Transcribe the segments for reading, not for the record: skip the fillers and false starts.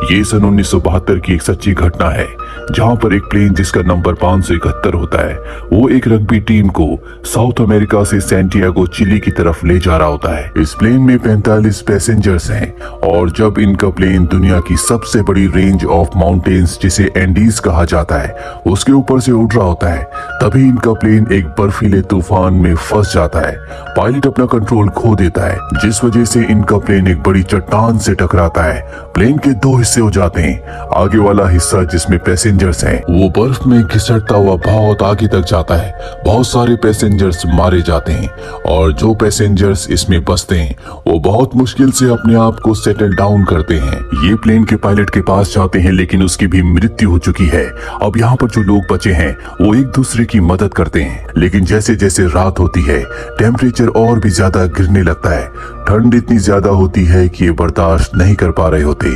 ये सन 1972 की एक सच्ची घटना है, जहां पर एक प्लेन जिसका नंबर 571 होता है, वो एक रग्बी टीम को साउथ अमेरिका से सैंटियागो चिली की तरफ ले जा रहा होता है। इस प्लेन में 45 पैसेंजर्स हैं और जब इनका प्लेन दुनिया की सबसे बड़ी रेंज ऑफ माउंटेन्स जिसे एंडीज कहा जाता है उसके ऊपर से उड़ रहा होता है, तभी इनका प्लेन एक बर्फीले तूफान में फंस जाता है। पायलट अपना कंट्रोल खो देता है, जिस वजह से इनका प्लेन एक बड़ी चट्टान से टकराता है। प्लेन के दो हिस्से हो जाते हैं। आगे वाला हिस्सा जिसमें पैसेंजर्स हैं, वो बर्फ में घिसटता हुआ बहुत आगे तक जाता है। बहुत सारे पैसेंजर्स मारे जाते हैं और जो पैसेंजर्स इसमें बचते हैं वो बहुत मुश्किल से अपने आप को सेटल डाउन करते हैं। ये प्लेन के पायलट के पास जाते हैं, लेकिन उसकी भी मृत्यु हो चुकी है। अब यहाँ पर जो लोग बचे हैं वो एक दूसरे की मदद करते हैं, लेकिन जैसे जैसे रात होती है टेम्परेचर और भी ज्यादा गिरने लगता है। ठंड इतनी ज्यादा होती है कि ये बर्दाश्त नहीं कर पा रहे होते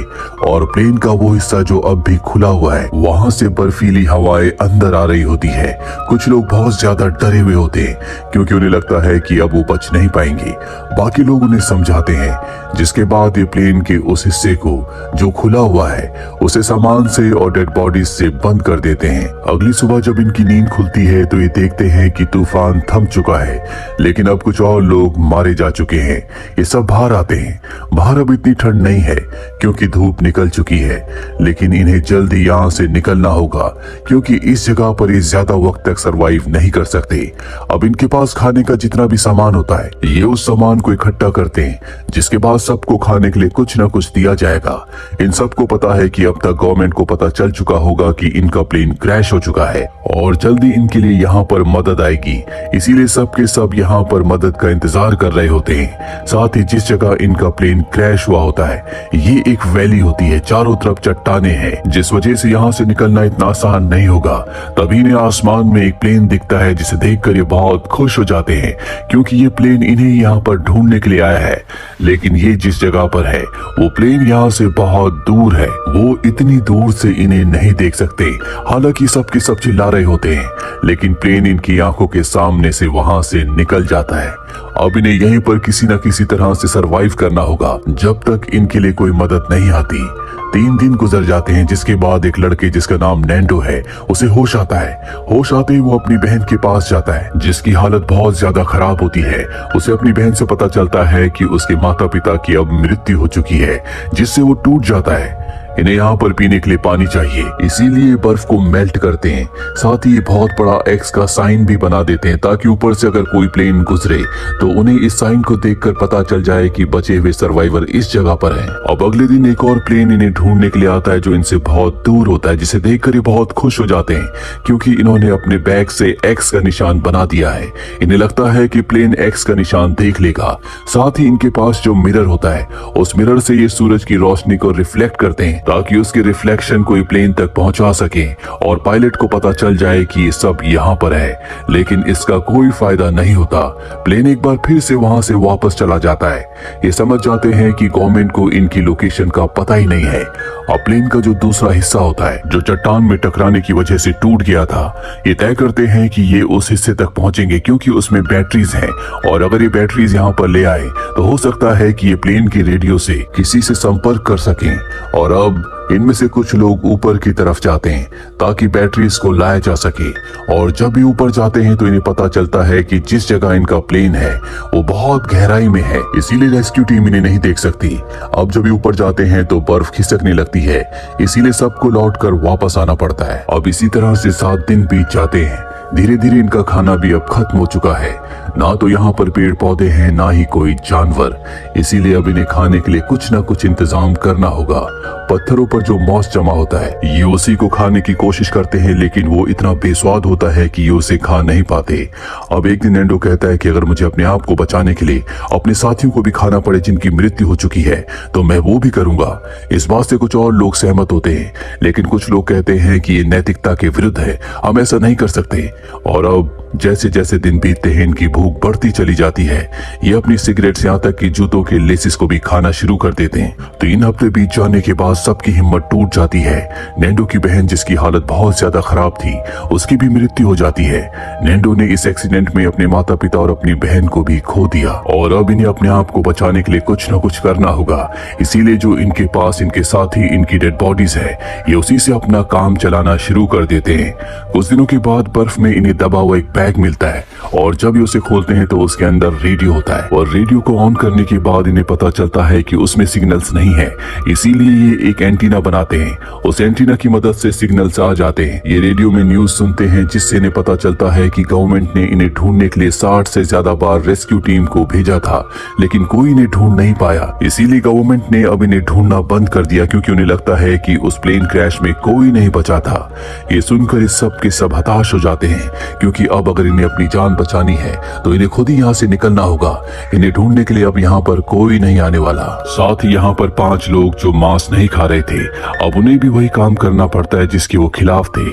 और प्लेन का वो हिस्सा जो अब भी खुला हुआ है वहां से बर्फीली हवाएं अंदर आ रही होती है। कुछ लोग बहुत ज्यादा डरे हुए होते हैं क्योंकि उन्हें लगता है कि अब वो बच नहीं पाएंगे। बाकी लोग उन्हें समझाते हैं, जिसके बाद ये प्लेन के उस हिस्से को जो खुला हुआ है उसे सामान से और डेड बॉडीज से बंद कर देते हैं। अगली सुबह जब इनकी नींद खुलती है तो ये देखते हैं कि तूफान थम चुका है, लेकिन अब कुछ और लोग मारे जा चुके हैं। ये सब बाहर आते हैं। बाहर अब इतनी ठंड नहीं है क्योंकि धूप निकल चुकी है, लेकिन इन्हें जल्दी यहाँ से निकलना होगा क्योंकि इस जगह पर ये ज्यादा वक्त तक सरवाइव नहीं कर सकते। अब इनके पास खाने का जितना भी सामान होता है ये उस सामान को इकट्ठा करते हैं, जिसके बाद सबको खाने के लिए कुछ न कुछ दिया जाएगा। इन सबको पता है कि अब तक गवर्नमेंट को पता चल चुका होगा कि इनका प्लेन क्रैश हो चुका है और जल्दी इनके लिए यहाँ पर मदद आएगी, इसीलिए सब के सब यहाँ पर मदद का इंतजार कर रहे होते हैं। साथ ही जिस जगह इनका प्लेन क्रैश हुआ होता है ये एक वैली होती है, चारों तरफ चट्टाने हैं, जिस वजह से यहाँ से निकलना इतना आसान नहीं होगा। तभी इन्हें आसमान में एक प्लेन दिखता है जिसे देखकर ये बहुत खुश हो जाते हैं क्योंकि ये प्लेन इन्हें यहाँ पर ढूंढने के लिए आया है। लेकिन ये जिस जगह पर है वो प्लेन यहाँ से बहुत दूर है, वो इतनी दूर से इन्हें नहीं देख सकते। हालांकि सबके सब चिल्ला रहे होते हैं, लेकिन प्लेन इनकी आंखों के सामने से वहां से निकल जाता है। अब इन्हें यहीं पर किसी न किसी तरह से सरवाइव करना होगा जब तक इनके लिए कोई मदद नहीं आती। 3 दिन गुजर जाते हैं, जिसके बाद एक लड़के जिसका नाम नैंडो है उसे होश आता है। होश आते ही वो अपनी बहन के पास जाता है जिसकी हालत बहुत ज्यादा खराब होती है। उसे अपनी बहन से पता चलता है कि उसके माता पिता की अब मृत्यु हो चुकी है, जिससे वो टूट जाता है। इन्हें यहाँ पर पीने के लिए पानी चाहिए, इसीलिए बर्फ को मेल्ट करते हैं। साथ ही बहुत बड़ा एक्स का साइन भी बना देते हैं ताकि ऊपर से अगर कोई प्लेन गुजरे तो उन्हें इस साइन को देखकर पता चल जाए कि बचे हुए सर्वाइवर इस जगह पर हैं। अब अगले दिन एक और प्लेन इन्हें ढूंढने के लिए आता है जो इनसे बहुत दूर होता है, जिसे देखकर ये बहुत खुश हो जाते हैं क्योंकि इन्होंने अपने बैग से एक्स का निशान बना दिया है। इन्हें लगता है कि प्लेन एक्स का निशान देख लेगा। साथ ही इनके पास जो मिरर होता है उस मिरर से ये सूरज की रोशनी को रिफ्लेक्ट करते हैं ताकि उसके रिफ्लेक्शन कोई प्लेन तक पहुंचा सके और पायलट को पता चल जाए कि ये सब यहाँ पर है। लेकिन इसका कोई फायदा नहीं होता। प्लेन एक बार फिर से वहां से वापस चला जाता है। ये समझ जाते हैं कि गवर्नमेंट को इनकी लोकेशन का पता ही नहीं है। अब प्लेन का जो दूसरा हिस्सा होता है जो चट्टान में टकराने की वजह से टूट गया था, ये तय करते हैं कि ये उस हिस्से तक पहुंचेंगे क्योंकि उसमें बैटरीज हैं और अगर ये बैटरीज यहाँ पर ले आए तो हो सकता है कि ये प्लेन की रेडियो से किसी से संपर्क कर सकें। और अब इनमें से कुछ लोग ऊपर की तरफ जाते हैं ताकि बैटरीज को लाया जा सके और जब भी ऊपर जाते हैं तो इन्हें पता चलता है कि जिस जगह इनका प्लेन है वो बहुत गहराई में है, इसीलिए रेस्क्यू टीम इन्हें नहीं देख सकती। अब जब भी ऊपर जाते हैं तो बर्फ खिसकने लगती है, इसीलिए सबको लौटकर वापस आना पड़ता है। अब इसी तरह से 7 दिन बीत जाते हैं। धीरे धीरे इनका खाना भी अब खत्म हो चुका है। ना तो यहाँ पर पेड़ पौधे हैं ना ही कोई जानवर, इसीलिए अब इन्हें खाने के लिए कुछ ना कुछ इंतजाम करना होगा। पत्थरों पर जो मॉस जमा होता है ये उसी को खाने की कोशिश करते हैं, लेकिन वो इतना बेस्वाद होता है कि ये उसे खा नहीं पाते। अब एक दिन नैंडो कहता है कि अगर मुझे अपने आप को बचाने के लिए अपने साथियों को भी खाना पड़े जिनकी मृत्यु हो चुकी है तो मैं वो भी करूंगा। इस बात से कुछ और लोग सहमत होते हैं, लेकिन कुछ लोग कहते हैं कि ये नैतिकता के विरुद्ध है, हम ऐसा नहीं कर सकते। और अब जैसे जैसे दिन बीतते हैं इनकी भूख बढ़ती चली जाती है। ये अपनी सिगरेट से यहाँ तक कि जूतों के लेसिस को भी खाना शुरू कर देते हैं। 3 हफ्ते बीत जाने के बाद सबकी हिम्मत टूट जाती है। नेंडो की बहन जिसकी हालत बहुत ज्यादा खराब थी उसकी भी मृत्यु हो जाती है। नेंडो ने इस एक्सीडेंट में अपने माता पिता और अपनी बहन को भी खो दिया और अब इन्हें अपने आप को बचाने के लिए कुछ न कुछ करना होगा। इसीलिए जो इनके पास इनके साथी इनकी डेड बॉडीज है ये उसी से अपना काम चलाना शुरू कर देते हैं। कुछ दिनों के बाद बर्फ में इन्हें दबा हुआ एक बैग मिलता है और जब ये उसे खोलते हैं तो उसके अंदर रेडियो होता है और रेडियो को ऑन करने के बाद इन्हें पता चलता है कि उसमें सिग्नल्स नहीं है। इसीलिए ये एक एंटीना बनाते हैं। उस एंटीना की मदद से सिग्नल्स आ जाते हैं। ये रेडियो में न्यूज सुनते हैं जिससे इन्हें पता चलता है कि गवर्नमेंट ने इन्हें ढूंढने के लिए 60 से ज्यादा बार रेस्क्यू टीम को भेजा था लेकिन कोई इन्हें ढूंढ नहीं पाया। इसीलिए गवर्नमेंट ने अब इन्हें ढूंढना बंद कर दिया क्योंकि उन्हें लगता है कि उस प्लेन क्रैश में कोई नहीं बचा था। ये सुनकर इस सब के सब हताश हो जाते हैं क्योंकि अब अगर इन्हें अपनी जान बचानी है तो इन्हें खुद ही यहाँ से निकलना होगा। इन्हें ढूंढने के लिए अब यहाँ पर कोई नहीं आने वाला। साथ ही यहाँ पर 5 लोग जो मांस नहीं खा रहे थे अब उन्हें भी वही काम करना पड़ता है जिसके वो खिलाफ थे।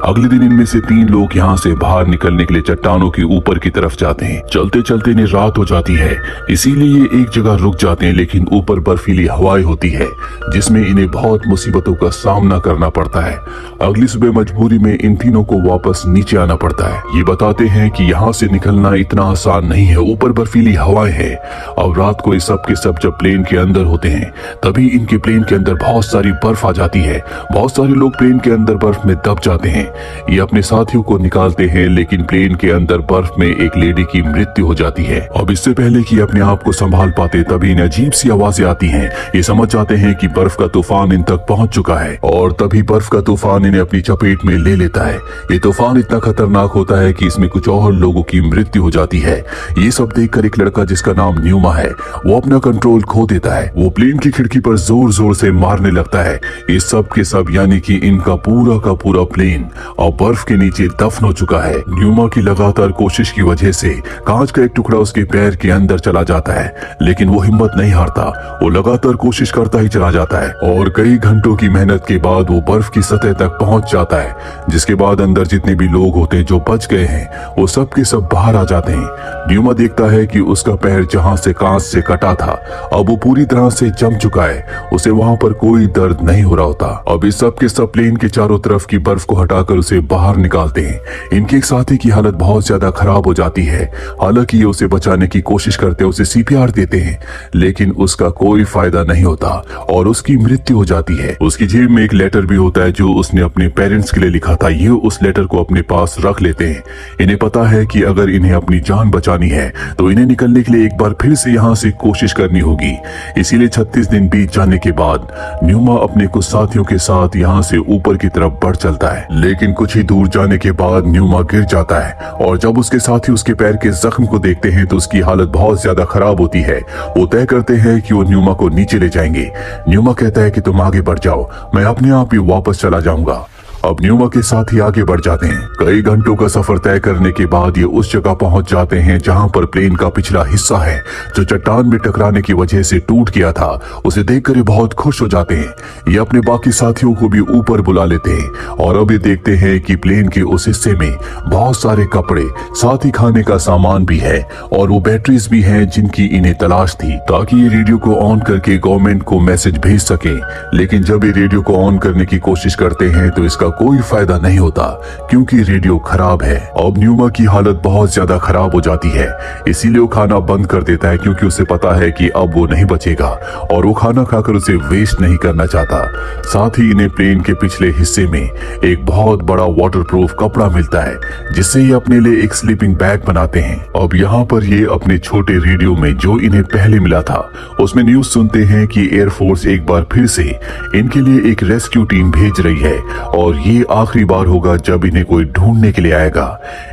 अगले दिन इनमें से 3 लोग यहाँ से बाहर निकलने के लिए चट्टानों के ऊपर की तरफ जाते हैं। चलते चलते इन्हें रात हो जाती है इसीलिए ये एक जगह रुक जाते हैं लेकिन ऊपर बर्फीली हवाएं होती है जिसमें इन्हें बहुत मुसीबतों का सामना करना पड़ता है। अगली सुबह मजबूरी में इन तीनों को वापस नीचे आना पड़ता है। ये बताते हैं कि यहाँ से निकलना इतना आसान नहीं है, ऊपर बर्फीली हवाएं हैं। अब रात को ये सब के सब जब प्लेन के अंदर होते हैं तभी इनके प्लेन के अंदर बहुत सारी बर्फ आ जाती है। बहुत सारे लोग प्लेन के अंदर बर्फ में दब जाते हैं। ये अपने साथियों को निकालते हैं लेकिन प्लेन के अंदर बर्फ में एक लेडी की मृत्यु हो जाती है। अब इससे पहले कि अपने आप को संभाल पाते तभी इन्हें अजीब सी आवाजें आती हैं। ये समझ जाते हैं कि बर्फ का तूफान इन तक पहुंच चुका है और तभी बर्फ का तूफान इन्हें अपनी चपेट में ले लेता है। ये तूफान इतना खतरनाक होता है कि इसमें कुछ और लोगों की मृत्यु हो जाती है। ये सब देखकर एक लड़का जिसका नाम न्यूमा है वो अपना कंट्रोल खो देता है। वो प्लेन की खिड़की पर जोर जोर से मारने लगता है। ये सब के सब यानी कि इनका पूरा का पूरा प्लेन और बर्फ के नीचे दफन हो चुका है। न्यूमा की लगातार कोशिश की वजह से कांच का एक टुकड़ा उसके पैर के अंदर चला जाता है लेकिन वो हिम्मत नहीं हारता। वो लगातार कोशिश करता ही चला जाता है और कई घंटों की मेहनत के बाद वो बर्फ की सतह तक पहुंच जाता है जिसके बाद अंदर जितने भी लोग होते हैं जो बच गए हैं वो सब के सब बाहर आ जाते हैं। न्यूमा देखता है कि उसका पैर जहां से कांच से कटा था अब वो पूरी तरह से जम चुका है। उसे वहां पर कोई दर्द नहीं हो रहा होता। अब इस सब के सब प्लेन के चारों तरफ की बर्फ को हटाकर उसे बाहर निकालते हैं। इनके एक साथी की हालत बहुत ज्यादा खराब हो जाती है। हालांकि ये उसे बचाने की कोशिश करते हैं, उसे सीपीआर देते हैं लेकिन उसका कोई फायदा नहीं होता और उसकी मृत्यु हो जाती है। उसकी जेब में एक लेटर भी होता है जो उसने अपने पेरेंट्स के लिए लिखा था। ये उस लेटर को अपने पास रख लेते हैं। इन्हें पता है कि अगर इन्हें अपनी जान बचानी है तो इन्हें निकलने के लिए एक बार फिर से यहाँ से कोशिश करनी होगी। इसीलिए 36 दिन बीत जाने के बाद न्यूमा अपने कुछ साथियों के साथ यहाँ से ऊपर की तरफ बढ़ चलता है लेकिन कुछ ही दूर जाने के बाद न्यूमा गिर जाता है और जब उसके साथी उसके पैर के जख्म को देखते हैं तो उसकी हालत बहुत ज्यादा खराब होती है। वो तय करते हैं कि वो न्यूमा को नीचे ले जाएंगे। न्यूमा कहता है कि तुम आगे बढ़ जाओ, मैं अपने आप ही वापस चला जाऊंगा। अब न्यूमा के साथ ही आगे बढ़ जाते हैं। कई घंटों का सफर तय करने के बाद ये उस जगह पहुंच जाते हैं जहां पर प्लेन का पिछला हिस्सा है जो चट्टान में टकराने की वजह से टूट गया था। उसे देखकर ये बहुत खुश हो जाते हैं। ये अपने बाकी साथियों को भी ऊपर बुला लेते हैं और अब ये देखते हैं कि प्लेन के उस हिस्से में बहुत सारे कपड़े साथ ही खाने का सामान भी है और वो बैटरीज भी हैं जिनकी इन्हें तलाश थी ताकि ये रेडियो को ऑन करके गवर्नमेंट को मैसेज भेज सके। लेकिन जब ये रेडियो को ऑन करने की कोशिश करते हैं तो इसका कोई फायदा नहीं होता क्योंकि रेडियो खराब है। अब न्यूमा की हालत बहुत ज्यादा खराब हो जाती है इसीलिए वो खाना बंद कर देता है क्योंकि उसे पता है कि अब वो नहीं बचेगा और वो खाना खाकर उसे वेस्ट नहीं करना चाहता। साथ ही इन्हें प्लेन के पिछले हिस्से में एक बहुत बड़ा वाटरप्रूफ कपड़ा मिलता है जिससे ये अपने लिए एक स्लीपिंग बैग बनाते हैं। अब यहाँ पर ये अपने छोटे रेडियो में जो इन्हें पहले मिला था उसमें न्यूज सुनते हैं कि एयरफोर्स एक बार फिर से इनके लिए एक रेस्क्यू टीम भेज रही है और ये आखिरी बार होगा जब इन्हें कोई ढूंढने के लिए आएगा।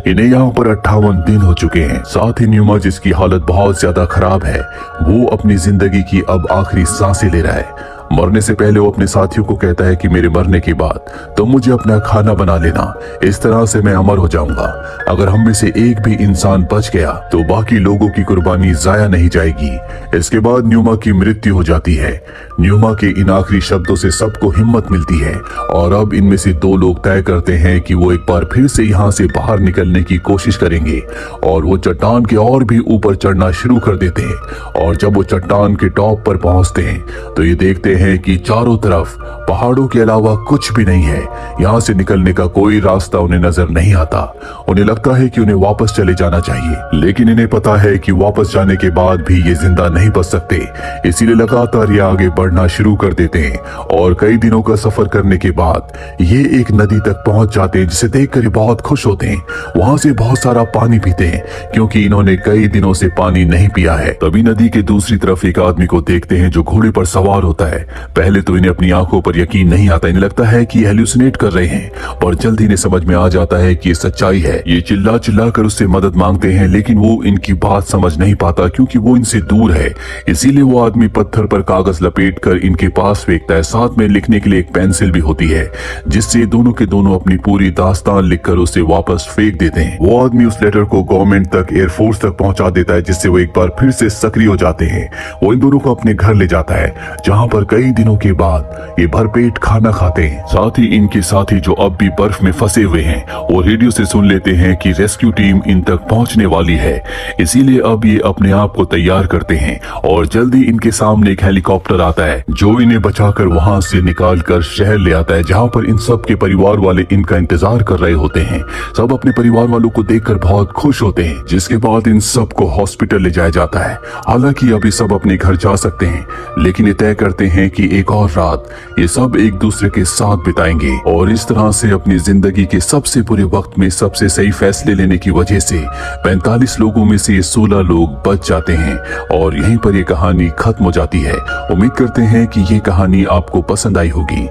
इन्हें यहाँ पर 58 दिन हो चुके हैं। साथ ही न्यूमा जिसकी हालत बहुत ज्यादा खराब है वो अपनी जिंदगी की अब आखिरी सांसें ले रहा है। मरने से पहले वो अपने साथियों को कहता है कि मेरे मरने के बाद तुम मुझे अपना खाना बना लेना, इस तरह से मैं अमर हो जाऊंगा। अगर हम में से एक भी इंसान बच गया तो बाकी लोगों की कुर्बानी जाया नहीं जाएगी। इसके बाद न्यूमा की मृत्यु हो जाती है। न्यूमा के इन आखिरी शब्दों से सबको हिम्मत मिलती है और अब इनमें से दो लोग तय करते हैं कि वो एक बार फिर से यहाँ से बाहर निकलने की कोशिश करेंगे और वो चट्टान के और भी ऊपर चढ़ना शुरू कर देते हैं। और जब वो चट्टान के टॉप पर पहुंचते हैं तो ये देखते हैं कि चारों तरफ पहाड़ों के अलावा कुछ भी नहीं है। यहाँ से निकलने का कोई रास्ता उन्हें नजर नहीं आता। उन्हें लगता है कि उन्हें वापस चले जाना चाहिए, लेकिन इन्हें पता है कि वापस जाने के बाद भी ये जिंदा नहीं बच सकते। इसीलिए लगातार ये आगे बढ़ना शुरू कर देते हैं और कई दिनों का सफर करने के बाद ये एक नदी तक पहुंच जाते हैं, जिसे देखकर ये बहुत खुश होते हैं। वहां से बहुत सारा पानी पीते हैं क्योंकि इन्होंने कई दिनों से पानी नहीं पिया है। तभी नदी के दूसरी तरफ एक आदमी को देखते हैं जो घोड़े पर सवार होता है। पहले तो इन्हें अपनी आंखों पर यकीन नहीं आता, इन्हें लगता है कि हेलुसिनेट कर रहे हैं, पर जल्दी इन्हें समझ में आ जाता है कि ये सच्चाई है। ये चिल्ला चिल्ला कर उससे मदद मांगते हैं, लेकिन वो इनकी बात समझ नहीं पाता क्योंकि वो इनसे दूर है। इसीलिए वो आदमी पत्थर पर कागज लपेट कर इनके पास फेंकता है। साथ में लिखने के लिए एक पेंसिल भी होती है, जिससे दोनों के दोनों अपनी पूरी दास्तान लिखकर उसे वापस फेंक देते हैं। वो आदमी उस लेटर को गवर्नमेंट तक, एयरफोर्स तक पहुंचा देता है, जिससे वो एक बार फिर से सक्रिय हो जाते हैं। वो इन दोनों को अपने घर ले जाता है, जहां पर कई दिनों के बाद ये भरपेट खाना खाते हैं। साथ ही इनके साथी जो अब भी बर्फ में फंसे हुए हैं, वो रेडियो से सुन लेते हैं कि रेस्क्यू टीम इन तक पहुंचने वाली है। इसीलिए अब ये अपने आप को तैयार करते हैं और जल्दी इनके सामने एक हेलीकॉप्टर आता है जो इन्हें बचाकर वहां से निकालकर शहर ले आता है, जहां पर इन सब के परिवार वाले इनका इंतजार कर रहे होते हैं। सब अपने परिवार वालों को देखकर बहुत खुश होते हैं, जिसके बाद इन सब को हॉस्पिटल ले जाया जाता है। हालांकि अभी सब अपने घर जा सकते हैं, लेकिन ये तय करते हैं कि एक और रात ये सब एक दूसरे के साथ बिताएंगे और इस तरह से अपनी जिंदगी के सबसे बुरे वक्त में सबसे सही फैसले लेने की वजह से 45 लोगों में से 16 लोग बच जाते हैं और यहीं पर ये कहानी खत्म हो जाती है। उम्मीद करते हैं कि ये कहानी आपको पसंद आई होगी।